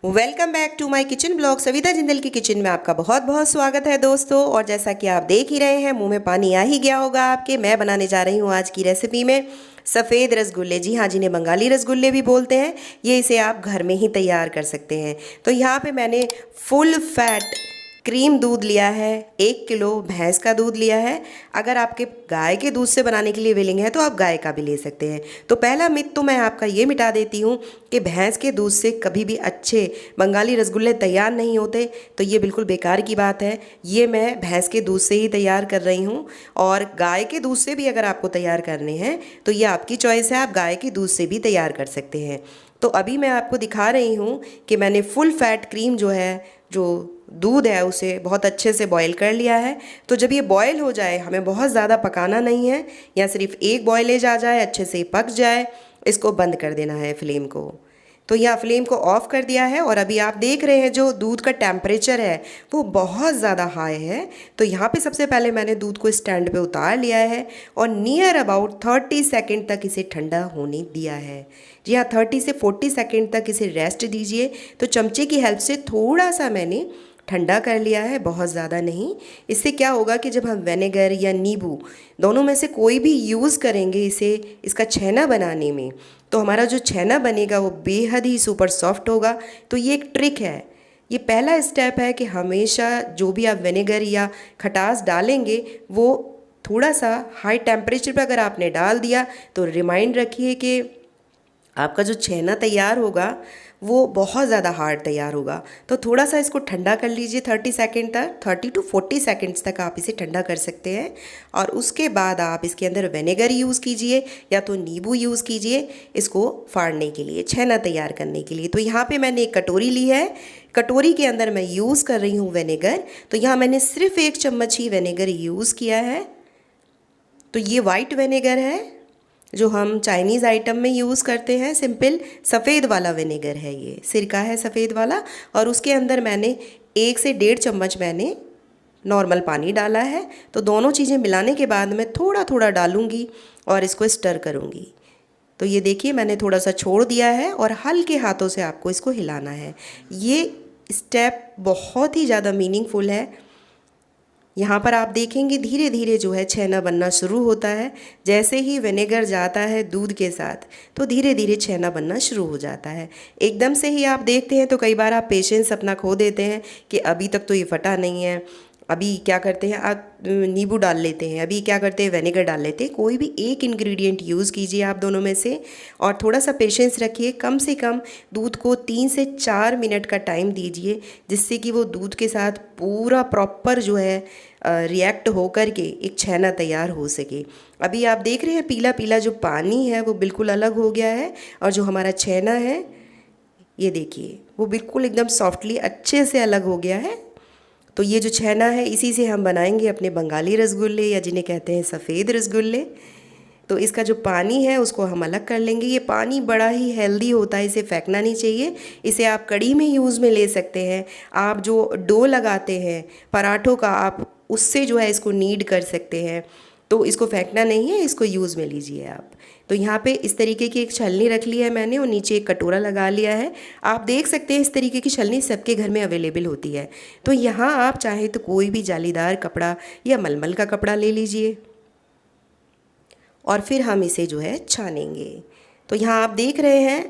Welcome back to my kitchen blog. Savita Jindal की kitchen में आपका बहुत बहुत स्वागत है दोस्तों। और जैसा कि आप देख ही रहे हैं, मुंह में पानी आ ही गया होगा आपके। मैं बनाने जा रही हूँ आज की रेसिपी में सफ़ेद रसगुल्ले। जी हाँ, जिन्हें बंगाली रसगुल्ले भी बोलते हैं। ये इसे आप घर में ही तैयार कर सकते हैं। तो यहाँ पे मैंने फुल फैट क्रीम दूध लिया है, 1 किलो भैंस का दूध लिया है। अगर आपके गाय के दूध से बनाने के लिए विलिंग है तो आप गाय का भी ले सकते हैं। तो पहला मिथ तो मैं आपका ये मिटा देती हूँ कि भैंस के दूध से कभी भी अच्छे बंगाली रसगुल्ले तैयार नहीं होते। तो ये बिल्कुल बेकार की बात है। ये मैं भैंस के दूध से ही तैयार कर रही हूँ। और गाय के दूध से भी अगर आपको तैयार करने हैं तो ये आपकी चॉइस है, आप गाय के दूध से भी तैयार कर सकते हैं। तो अभी मैं आपको दिखा रही हूँ कि मैंने फुल फैट क्रीम जो दूध है उसे बहुत अच्छे से बॉईल कर लिया है। तो जब ये बॉईल हो जाए, हमें बहुत ज़्यादा पकाना नहीं है, या सिर्फ एक बॉयलेज आ जाए, अच्छे से पक जाए, इसको बंद कर देना है फ्लेम को। तो यहाँ फ्लेम को ऑफ कर दिया है। और अभी आप देख रहे हैं जो दूध का टेम्परेचर है वो बहुत ज़्यादा हाई है। तो यहाँ पे सबसे पहले मैंने दूध को स्टैंड पे उतार लिया है और नियर अबाउट 30 सेकेंड तक इसे ठंडा होने दिया है। जी हाँ, 30 से 40 सेकेंड तक इसे रेस्ट दीजिए। तो चमचे की हेल्प से थोड़ा सा मैंने ठंडा कर लिया है, बहुत ज़्यादा नहीं। इससे क्या होगा कि जब हम विनेगर या नींबू दोनों में से कोई भी यूज़ करेंगे इसका छेना बनाने में, तो हमारा जो छेना बनेगा वो बेहद ही सुपर सॉफ्ट होगा। तो ये एक ट्रिक है, ये पहला स्टेप है कि हमेशा जो भी आप विनेगर या खटास डालेंगे वो थोड़ा सा हाई टेम्परेचर पर अगर आपने डाल दिया तो रिमाइंड रखिए कि आपका जो छेना तैयार होगा वो बहुत ज़्यादा हार्ड तैयार होगा। तो थोड़ा सा इसको ठंडा कर लीजिए 30 सेकेंड तक, 30 टू 40 सेकेंड्स तक आप इसे ठंडा कर सकते हैं। और उसके बाद आप इसके अंदर विनेगर यूज़ कीजिए या तो नींबू यूज़ कीजिए इसको फाड़ने के लिए, छेना तैयार करने के लिए। तो यहाँ पे मैंने एक कटोरी ली है, कटोरी के अंदर मैं यूज़ कर रही हूँ विनेगर। तो यहाँ मैंने सिर्फ 1 चम्मच ही विनेगर यूज़ किया है। तो ये वाइट विनेगर है जो हम चाइनीज़ आइटम में यूज़ करते हैं, सिंपल सफ़ेद वाला विनेगर है, ये सिरका है सफ़ेद वाला। और उसके अंदर मैंने 1 से 1.5 चम्मच मैंने नॉर्मल पानी डाला है। तो दोनों चीज़ें मिलाने के बाद मैं थोड़ा थोड़ा डालूँगी और इसको स्टर करूँगी। तो ये देखिए मैंने थोड़ा सा छोड़ दिया है और हल्के हाथों से आपको इसको हिलाना है। ये स्टेप बहुत ही ज़्यादा मीनिंगफुल है। यहाँ पर आप देखेंगे धीरे धीरे जो है छेना बनना शुरू होता है। जैसे ही विनेगर जाता है दूध के साथ तो धीरे धीरे छेना बनना शुरू हो जाता है। एकदम से ही आप देखते हैं तो कई बार आप पेशेंस अपना खो देते हैं कि अभी तक तो ये फटा नहीं है। अभी क्या करते हैं, आप नींबू डाल लेते हैं, अभी क्या करते हैं विनेगर डाल लेते हैं। कोई भी एक इंग्रेडिएंट यूज़ कीजिए आप दोनों में से, और थोड़ा सा पेशेंस रखिए। कम से कम दूध को 3 से 4 मिनट का टाइम दीजिए, जिससे कि वो दूध के साथ पूरा प्रॉपर जो है रिएक्ट हो कर के एक छेना तैयार हो सके। अभी आप देख रहे हैं पीला पीला जो पानी है वो बिल्कुल अलग हो गया है, और जो हमारा छेना है ये देखिए वो बिल्कुल एकदम सॉफ्टली अच्छे से अलग हो गया है। तो ये जो छेना है इसी से हम बनाएंगे अपने बंगाली रसगुल्ले, या जिन्हें कहते हैं सफ़ेद रसगुल्ले। तो इसका जो पानी है उसको हम अलग कर लेंगे। ये पानी बड़ा ही हेल्दी होता है, इसे फेंकना नहीं चाहिए। इसे आप कढ़ी में यूज़ में ले सकते हैं। आप जो डो लगाते हैं पराठों का, आप उससे जो है इसको नीड कर सकते हैं। तो इसको फेंकना नहीं है, इसको यूज़ में लीजिए आप। तो यहाँ पे इस तरीके की एक छलनी रख ली है मैंने, और नीचे एक कटोरा लगा लिया है। आप देख सकते हैं इस तरीके की छलनी सबके घर में अवेलेबल होती है। तो यहाँ आप चाहे तो कोई भी जालीदार कपड़ा या मलमल का कपड़ा ले लीजिए, और फिर हम इसे जो है छानेंगे। तो यहाँ आप देख रहे हैं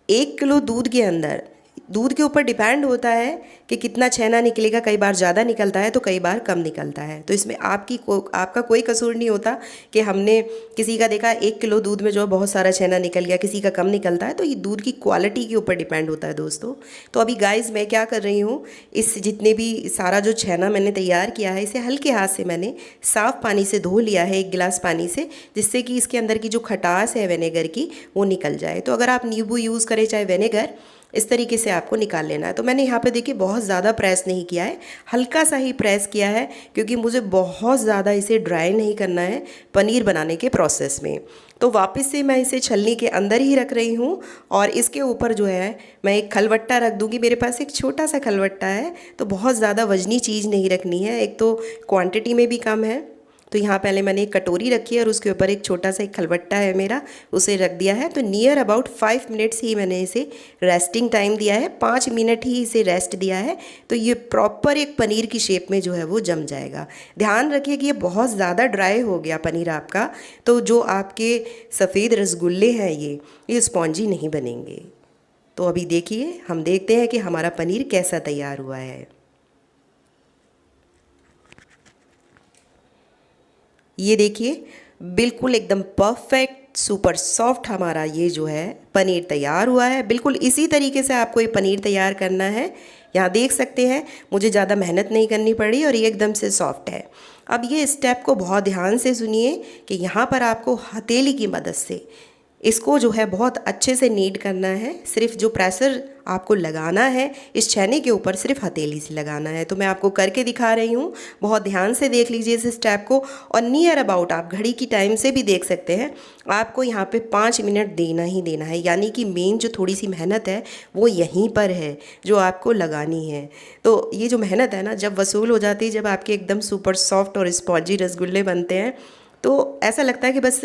1 किलो दूध के अंदर, दूध के ऊपर डिपेंड होता है कि कितना छेना निकलेगा। कई बार ज़्यादा निकलता है तो कई बार कम निकलता है। तो इसमें आपका कोई कसूर नहीं होता कि हमने किसी का देखा 1 किलो दूध में जो है बहुत सारा छेना निकल गया, किसी का कम निकलता है। तो ये दूध की क्वालिटी के ऊपर डिपेंड होता है दोस्तों। तो अभी गाइस मैं क्या कर रही हूँ, इस जितने भी सारा जो छेना मैंने तैयार किया है इसे हल्के हाथ से मैंने साफ़ पानी से धो लिया है, 1 गिलास पानी से, जिससे कि इसके अंदर की जो खटास है विनेगर की वो निकल जाए। तो अगर आप नींबू यूज़ करें चाहे विनेगर, इस तरीके से आपको निकाल लेना है। तो मैंने यहाँ पे देखिए बहुत ज़्यादा प्रेस नहीं किया है, हल्का सा ही प्रेस किया है, क्योंकि मुझे बहुत ज़्यादा इसे ड्राई नहीं करना है पनीर बनाने के प्रोसेस में। तो वापस से मैं इसे छलनी के अंदर ही रख रही हूँ, और इसके ऊपर जो है मैं एक खलवट्टा रख दूँगी। मेरे पास एक छोटा सा खलवट्टा है, तो बहुत ज़्यादा वजनी चीज़ नहीं रखनी है। एक तो क्वांटिटी में भी कम है तो यहाँ पहले मैंने एक कटोरी रखी है और उसके ऊपर एक छोटा सा एक खलबट्टा है मेरा, उसे रख दिया है। तो नियर अबाउट 5 मिनट्स ही मैंने इसे रेस्टिंग टाइम दिया है, 5 मिनट ही इसे रेस्ट दिया है। तो ये प्रॉपर एक पनीर की शेप में जो है वो जम जाएगा। ध्यान रखिए कि ये बहुत ज़्यादा ड्राई हो गया पनीर आपका, तो जो आपके सफ़ेद रसगुल्ले हैं ये स्पॉन्जी नहीं बनेंगे। तो अभी देखिए, हम देखते हैं कि हमारा पनीर कैसा तैयार हुआ है। ये देखिए, बिल्कुल एकदम परफेक्ट सुपर सॉफ्ट हमारा ये जो है पनीर तैयार हुआ है। बिल्कुल इसी तरीके से आपको ये पनीर तैयार करना है। यहाँ देख सकते हैं मुझे ज़्यादा मेहनत नहीं करनी पड़ी और ये एकदम से सॉफ्ट है। अब ये स्टेप को बहुत ध्यान से सुनिए कि यहाँ पर आपको हथेली की मदद से इसको जो है बहुत अच्छे से नीड करना है। सिर्फ जो प्रेशर आपको लगाना है इस छेने के ऊपर सिर्फ हथेली से लगाना है। तो मैं आपको करके दिखा रही हूँ, बहुत ध्यान से देख लीजिए इस स्टेप को। और नियर अबाउट आप घड़ी की टाइम से भी देख सकते हैं, आपको यहाँ पे 5 मिनट देना ही देना है। यानी कि मेन जो थोड़ी सी मेहनत है वो यहीं पर है जो आपको लगानी है। तो ये जो मेहनत है ना, जब वसूल हो जाती है, जब आपके एकदम सुपर सॉफ्ट और स्पॉन्जी रसगुल्ले बनते हैं, तो ऐसा लगता है कि बस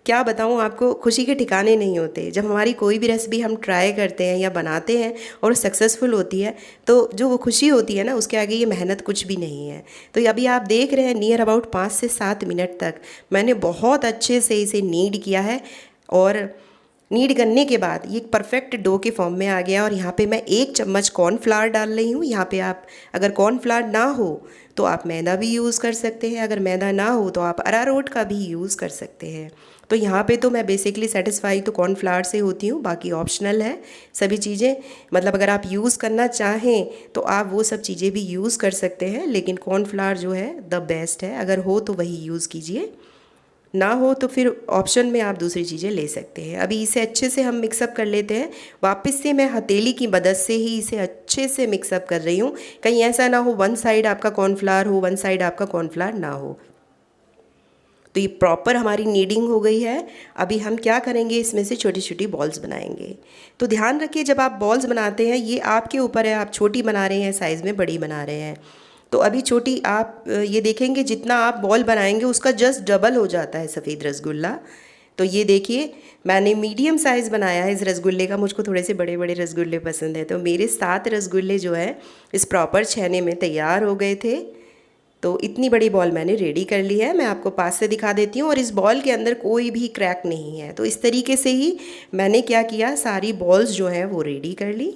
क्या बताऊँ आपको, खुशी के ठिकाने नहीं होते। जब हमारी कोई भी रेसिपी हम ट्राई करते हैं या बनाते हैं और सक्सेसफुल होती है, तो जो वो खुशी होती है ना, उसके आगे ये मेहनत कुछ भी नहीं है। तो अभी आप देख रहे हैं नियर अबाउट 5 से 7 मिनट तक मैंने बहुत अच्छे से इसे नीड किया है। और नीड करने के बाद ये परफेक्ट डो के फॉर्म में आ गया। और यहाँ पे मैं 1 चम्मच कॉर्नफ्लावर डाल रही हूँ। यहाँ पे आप अगर कॉर्नफ्लावर ना हो तो आप मैदा भी यूज़ कर सकते हैं, अगर मैदा ना हो तो आप अरारोट का भी यूज़ कर सकते हैं। तो यहाँ पे तो मैं बेसिकली सेटिस्फाई तो कॉर्नफ्लावर से होती हूँ, बाकी ऑप्शनल है सभी चीज़ें। मतलब अगर आप यूज़ करना चाहें तो आप वो सब चीज़ें भी यूज़ कर सकते हैं, लेकिन कॉर्नफ्लावर जो है द बेस्ट है। अगर हो तो वही यूज़ कीजिए, ना हो तो फिर ऑप्शन में आप दूसरी चीज़ें ले सकते हैं। अभी इसे अच्छे से हम मिक्सअप कर लेते हैं। वापस से मैं हथेली की मदद से ही इसे अच्छे से मिक्सअप कर रही हूँ, कहीं ऐसा ना हो वन साइड आपका कॉर्नफ्लावर हो, वन साइड आपका कॉर्नफ्लावर ना हो। तो ये प्रॉपर हमारी नीडिंग हो गई है। अभी हम क्या करेंगे, इसमें से छोटी छोटी बॉल्स बनाएंगे। तो ध्यान रखिए, जब आप बॉल्स बनाते हैं ये आपके ऊपर है, आप छोटी बना रहे हैं साइज़ में, बड़ी बना रहे हैं। तो अभी छोटी आप ये देखेंगे जितना आप बॉल बनाएंगे उसका जस्ट डबल हो जाता है सफ़ेद रसगुल्ला। तो ये देखिए, मैंने मीडियम साइज़ बनाया है इस रसगुल्ले का। मुझको थोड़े से बड़े बड़े रसगुल्ले पसंद है। तो मेरे 7 रसगुल्ले जो है इस प्रॉपर छेने में तैयार हो गए थे। तो इतनी बड़ी बॉल मैंने रेडी कर ली है। मैं आपको पास से दिखा देती हूँ। और इस बॉल के अंदर कोई भी क्रैक नहीं है। तो इस तरीके से ही मैंने क्या किया, सारी बॉल्स जो हैं वो रेडी कर ली।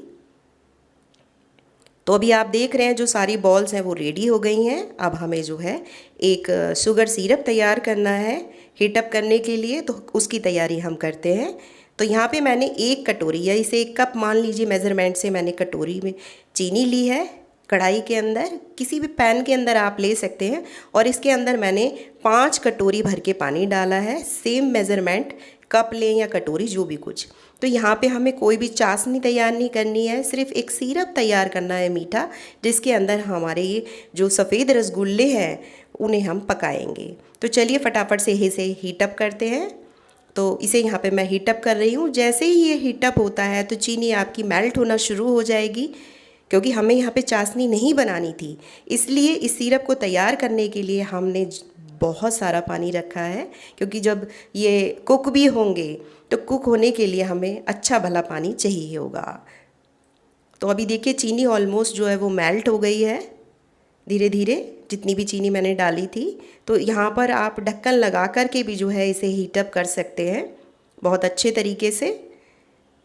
तो अभी आप देख रहे हैं जो सारी बॉल्स हैं वो रेडी हो गई हैं। अब हमें जो है एक शुगर सिरप तैयार करना है हीटअप करने के लिए, तो उसकी तैयारी हम करते हैं। तो यहाँ पे मैंने 1 कटोरी या इसे 1 कप मान लीजिए मेज़रमेंट से, मैंने कटोरी में चीनी ली है। कढ़ाई के अंदर, किसी भी पैन के अंदर आप ले सकते हैं। और इसके अंदर मैंने 5 कटोरी भर के पानी डाला है। सेम मेज़रमेंट, कप लें या कटोरी, जो भी कुछ। तो यहाँ पे हमें कोई भी चाशनी तैयार नहीं करनी है, सिर्फ एक सिरप तैयार करना है मीठा, जिसके अंदर हमारे ये जो सफ़ेद रसगुल्ले हैं उन्हें हम पकाएंगे। तो चलिए फटाफट से इसे हीटअप करते हैं। तो इसे यहाँ पे मैं हीटअप कर रही हूँ। जैसे ही ये हीटअप होता है तो चीनी आपकी मेल्ट होना शुरू हो जाएगी, क्योंकि हमें यहाँ पे चाशनी नहीं बनानी थी। इसलिए इस सिरप को तैयार करने के लिए हमने बहुत सारा पानी रखा है, क्योंकि जब ये कुक भी होंगे तो कुक होने के लिए हमें अच्छा भला पानी चाहिए होगा। तो अभी देखिए चीनी ऑलमोस्ट जो है वो मेल्ट हो गई है धीरे धीरे, जितनी भी चीनी मैंने डाली थी। तो यहाँ पर आप ढक्कन लगा कर के भी जो है इसे हीटअप कर सकते हैं बहुत अच्छे तरीके से।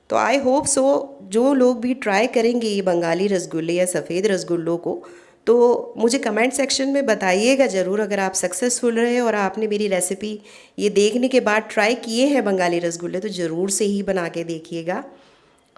तो आई होप सो जो लोग भी ट्राई करेंगे ये बंगाली रसगुल्ले या सफ़ेद रसगुल्लों को, तो मुझे कमेंट सेक्शन में बताइएगा ज़रूर अगर आप सक्सेसफुल रहे और आपने मेरी रेसिपी ये देखने के बाद ट्राई किए हैं बंगाली रसगुल्ले, तो ज़रूर से ही बना के देखिएगा।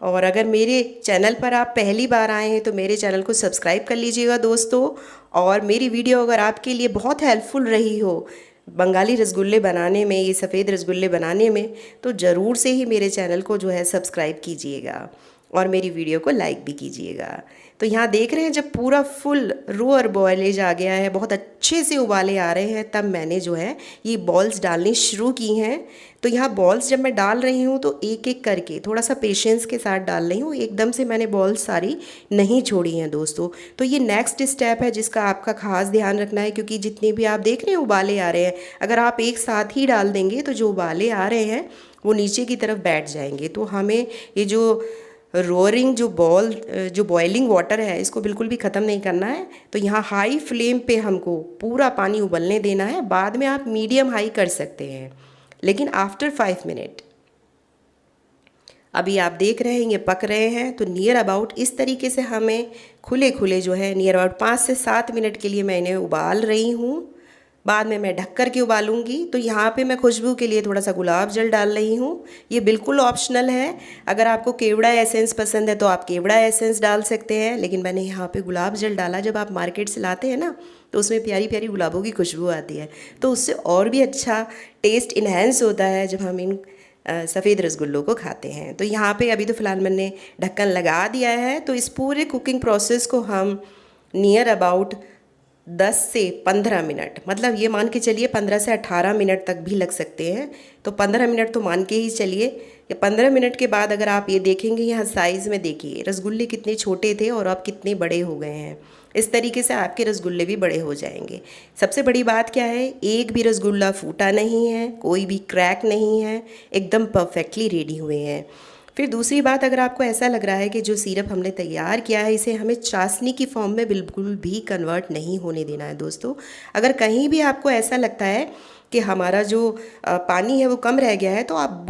और अगर मेरे चैनल पर आप पहली बार आए हैं तो मेरे चैनल को सब्सक्राइब कर लीजिएगा दोस्तों। और मेरी वीडियो अगर आपके लिए बहुत हेल्पफुल रही हो बंगाली रसगुल्ले बनाने में, ये सफ़ेद रसगुल्ले बनाने में, तो ज़रूर से ही मेरे चैनल को जो है सब्सक्राइब कीजिएगा। और मेरी वीडियो को लाइक भी कीजिएगा। तो यहाँ देख रहे हैं जब पूरा फुल रोअर बॉयलेज आ गया है, बहुत अच्छे से उबाले आ रहे हैं, तब मैंने जो है ये बॉल्स डालनी शुरू की हैं। तो यहाँ बॉल्स जब मैं डाल रही हूँ तो एक एक करके थोड़ा सा पेशेंस के साथ डाल रही हूँ, एकदम से मैंने बॉल्स सारी नहीं छोड़ी हैं दोस्तों। तो ये नेक्स्ट स्टेप है जिसका आपका खास ध्यान रखना है, क्योंकि जितने भी आप देख रहे हैं उबाले आ रहे हैं, अगर आप एक साथ ही डाल देंगे तो जो उबाले आ रहे हैं वो नीचे की तरफ बैठ जाएंगे। तो हमें ये जो रोअरिंग जो बॉइलिंग वाटर है इसको बिल्कुल भी ख़त्म नहीं करना है। तो यहाँ हाई फ्लेम पे हमको पूरा पानी उबलने देना है। बाद में आप मीडियम हाई कर सकते हैं, लेकिन आफ्टर 5 मिनट। अभी आप देख रहे हैं ये पक रहे हैं। तो नियर अबाउट इस तरीके से हमें खुले खुले जो है नियर अबाउट 5 से 7 मिनट के लिए मैं इन्हें उबाल रही हूँ। बाद में मैं ढक कर के उबालूंगी। तो यहाँ पे मैं खुशबू के लिए थोड़ा सा गुलाब जल डाल रही हूँ। ये बिल्कुल ऑप्शनल है, अगर आपको केवड़ा एसेंस पसंद है तो आप केवड़ा एसेंस डाल सकते हैं, लेकिन मैंने यहाँ पे गुलाब जल डाला। जब आप मार्केट से लाते हैं ना तो उसमें प्यारी प्यारी गुलाबों की खुशबू आती है, तो उससे और भी अच्छा टेस्ट इन्हेंस होता है जब हम इन सफ़ेद रसगुल्लों को खाते हैं। तो यहाँ पे अभी तो फ़िलहाल मैंने ढक्कन लगा दिया है। तो इस पूरे कुकिंग प्रोसेस को हम नियर अबाउट 10 से 15 मिनट, मतलब ये मान के चलिए 15 से 18 मिनट तक भी लग सकते हैं। तो 15 मिनट तो मान के ही चलिए। ये 15 मिनट के बाद अगर आप ये देखेंगे यहाँ साइज़ में, देखिए रसगुल्ले कितने छोटे थे और अब कितने बड़े हो गए हैं। इस तरीके से आपके रसगुल्ले भी बड़े हो जाएंगे। सबसे बड़ी बात क्या है, एक भी रसगुल्ला फूटा नहीं है, कोई भी क्रैक नहीं है, एकदम परफेक्टली रेडी हुए हैं। फिर दूसरी बात, अगर आपको ऐसा लग रहा है कि जो सिरप हमने तैयार किया है इसे हमें चाशनी की फॉर्म में बिल्कुल भी कन्वर्ट नहीं होने देना है दोस्तों। अगर कहीं भी आपको ऐसा लगता है कि हमारा जो पानी है वो कम रह गया है, तो आप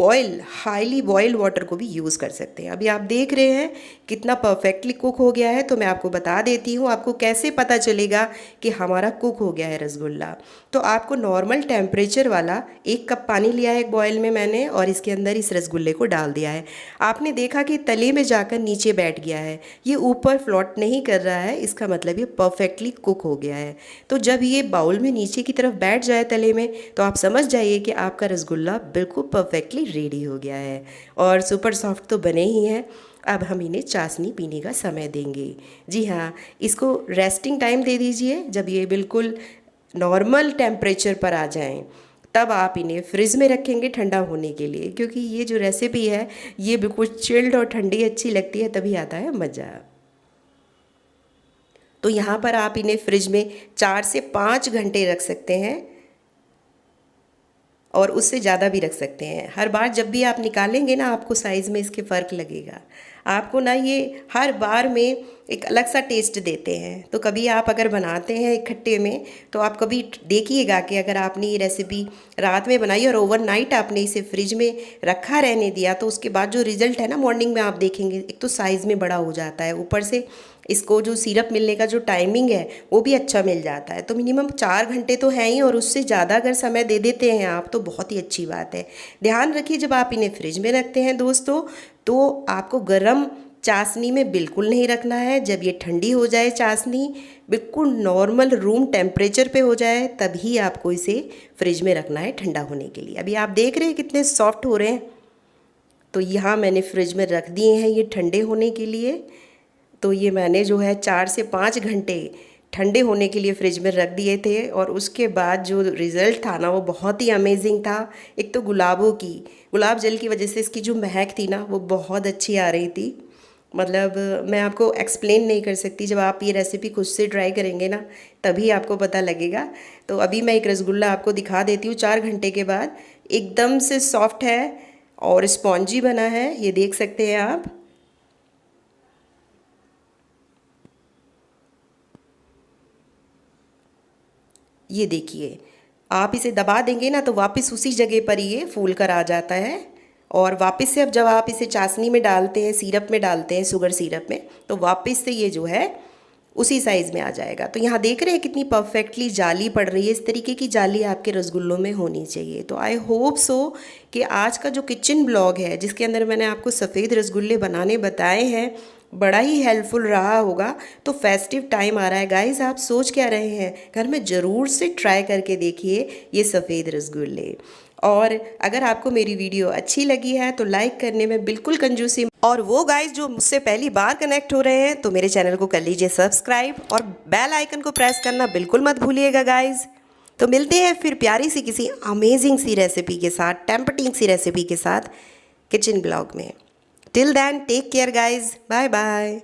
हाईली बॉइल्ड वाटर को भी यूज़ कर सकते हैं। अभी आप देख रहे हैं कितना परफेक्टली कुक हो गया है। तो मैं आपको बता देती हूँ आपको कैसे पता चलेगा कि हमारा कुक हो गया है रसगुल्ला। तो आपको नॉर्मल टेम्परेचर वाला 1 कप पानी लिया है एक बॉयल में मैंने, और इसके अंदर इस रसगुल्ले को डाल दिया है। आपने देखा कि तले में जाकर नीचे बैठ गया है, ये ऊपर फ्लोट नहीं कर रहा है, इसका मतलब ये परफेक्टली कुक हो गया है। तो जब ये बाउल में नीचे की तरफ बैठ जाए तले में, तो आप समझ जाइए कि आपका रसगुल्ला बिल्कुल परफेक्टली रेडी हो गया है और सुपर सॉफ्ट तो बने ही हैं। अब हम इन्हें चाशनी पीने का समय देंगे। जी हाँ, इसको रेस्टिंग टाइम दे दीजिए। जब ये बिल्कुल नॉर्मल टेम्परेचर पर आ जाएं, तब आप इन्हें फ्रिज में रखेंगे ठंडा होने के लिए, क्योंकि ये जो रेसिपी है ये बिल्कुल चिल्ड और ठंडी अच्छी लगती है, तभी आता है मज़ा। तो यहाँ पर आप इन्हें फ्रिज में 4 से 5 घंटे रख सकते हैं और उससे ज़्यादा भी रख सकते हैं। हर बार जब भी आप निकालेंगे ना, आपको साइज़ में इसके फ़र्क लगेगा। आपको ना ये हर बार में एक अलग सा टेस्ट देते हैं। तो कभी आप अगर बनाते हैं इकट्ठे में, तो आप कभी देखिएगा कि अगर आपने ये रेसिपी रात में बनाई और ओवरनाइट आपने इसे फ्रिज में रखा रहने दिया, तो उसके बाद जो रिज़ल्ट है ना मॉर्निंग में आप देखेंगे, एक तो साइज़ में बड़ा हो जाता है, ऊपर से इसको जो सिरप मिलने का जो टाइमिंग है वो भी अच्छा मिल जाता है। तो मिनिमम 4 घंटे तो है ही, और उससे ज़्यादा अगर समय दे देते हैं आप तो बहुत ही अच्छी बात है। ध्यान रखिए जब आप इन्हें फ्रिज में रखते हैं दोस्तों, तो आपको गर्म चाशनी में बिल्कुल नहीं रखना है। जब ये ठंडी हो जाए चाशनी, बिल्कुल नॉर्मल रूम टेम्परेचर पे हो जाए, तभी आपको इसे फ्रिज में रखना है ठंडा होने के लिए। अभी आप देख रहे हैं कितने सॉफ्ट हो रहे हैं। तो यहाँ मैंने फ्रिज में रख दिए हैं ये ठंडे होने के लिए। तो ये मैंने जो है 4 से 5 घंटे ठंडे होने के लिए फ्रिज में रख दिए थे, और उसके बाद जो रिज़ल्ट था ना वो बहुत ही अमेजिंग था। एक तो गुलाब जल की वजह से इसकी जो महक थी ना वो बहुत अच्छी आ रही थी। मतलब मैं आपको एक्सप्लेन नहीं कर सकती। जब आप ये रेसिपी खुद से ट्राई करेंगे ना तभी आपको पता लगेगा। तो अभी मैं एक रसगुल्ला आपको दिखा देती हूँ 4 घंटे के बाद। एकदम से सॉफ्ट है और स्पॉन्जी बना है, ये देख सकते हैं आप। ये देखिए, आप इसे दबा देंगे ना तो वापस उसी जगह पर ये फूल कर आ जाता है। और वापस से अब जब आप इसे चाशनी में डालते हैं, सिरप में डालते हैं, शुगर सिरप में, तो वापस से ये जो है उसी साइज़ में आ जाएगा। तो यहाँ देख रहे हैं कितनी परफेक्टली जाली पड़ रही है। इस तरीके की जाली आपके रसगुल्लों में होनी चाहिए। तो आई होप सो कि आज का जो किचन ब्लॉग है जिसके अंदर मैंने आपको सफ़ेद रसगुल्ले बनाने बताए हैं, बड़ा ही हेल्पफुल रहा होगा। तो फेस्टिव टाइम आ रहा है गाइस, आप सोच क्या रहे हैं, घर में ज़रूर से ट्राई करके देखिए ये सफ़ेद रसगुल्ले। और अगर आपको मेरी वीडियो अच्छी लगी है तो लाइक करने में बिल्कुल कंजूसी, और वो गाइस जो मुझसे पहली बार कनेक्ट हो रहे हैं तो मेरे चैनल को कर लीजिए सब्सक्राइब और बेल आइकन को प्रेस करना बिल्कुल मत भूलिएगा गाइस। तो मिलते हैं फिर प्यारी सी किसी अमेजिंग सी रेसिपी के साथ, टेम्पटिंग सी रेसिपी के साथ किचन ब्लॉग में। Till then take care guys, bye bye.